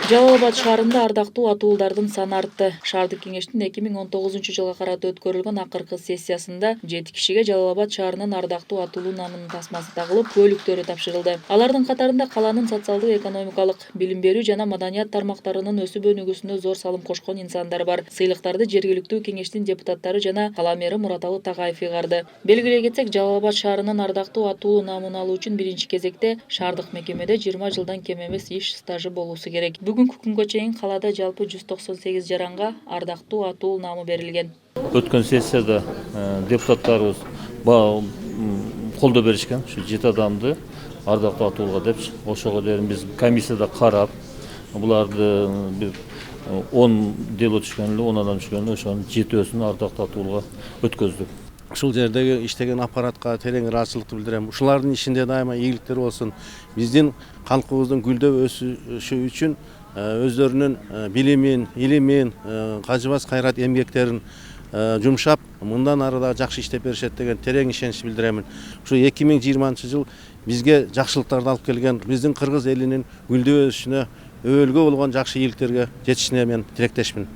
Жалал Абад шаарында ардактуу атуулдардын саны артты. Шаардык кеңештин 2019 карата өткөрүлгөн акыркы сессиясында 7 кишиге Жалал Абад шаарынын ардактуу атуулуу намынын тасмасы тагылып, көлүктөрү тапшырылды. Алардын катарында каланын социалдык, экономикалык, билим берүү жана маданият тармактарынын өсүп өнүгүүсүнө зор салым кошкон инсандар бар. Сыйлыктарды жергиликтүү кеңештин депутаттары жана кала мэри Мураталы Тагаев ыйгарды. Белгилей кетсек, Жалал Абад шаарынын ардактуу атуулуу намын алуу үчүн биринчи кезекте шаардык мекемеде 20 жылдан кем эмес иш стажы болуусу керек. Бүгүнкү күнгө чейин калаада жалпы 198 жаранга ардактуу атуулуу наамы берилген. Өткөн сессияда депутаттарыбыз колдоо беришкен, ушу 7 адамды ардактуу атуулга деп. Ошого дейин биз комиссияда карап, буларды бир 10 дело түшкөн эле, 10 адам түшкөн эле, ошонун 7-өсүн ардактуу атуулга өткөздүк. Ушул жердеги иштеген аппаратка терең ыраазычылыкты билдирем. Ушулардын ишинде дайыма ийгиликтер болсун. Биздин калкыбыздын гүлдөп өсүшү үчүн өздөрүнүн билимин, илимин, кажыбас кайрат эмгектерин жумшап, мындан ары да жакшы иштеп беришет деген терең ишенич билдиремин. Ушу 2020-жыл бизге жакшылыктарды алып келген, биздин кыргыз элинин гүлдөп өсүшүнө, өбөлгө болгон жакшы ийгиликтерге жетишине мен тилектешмин.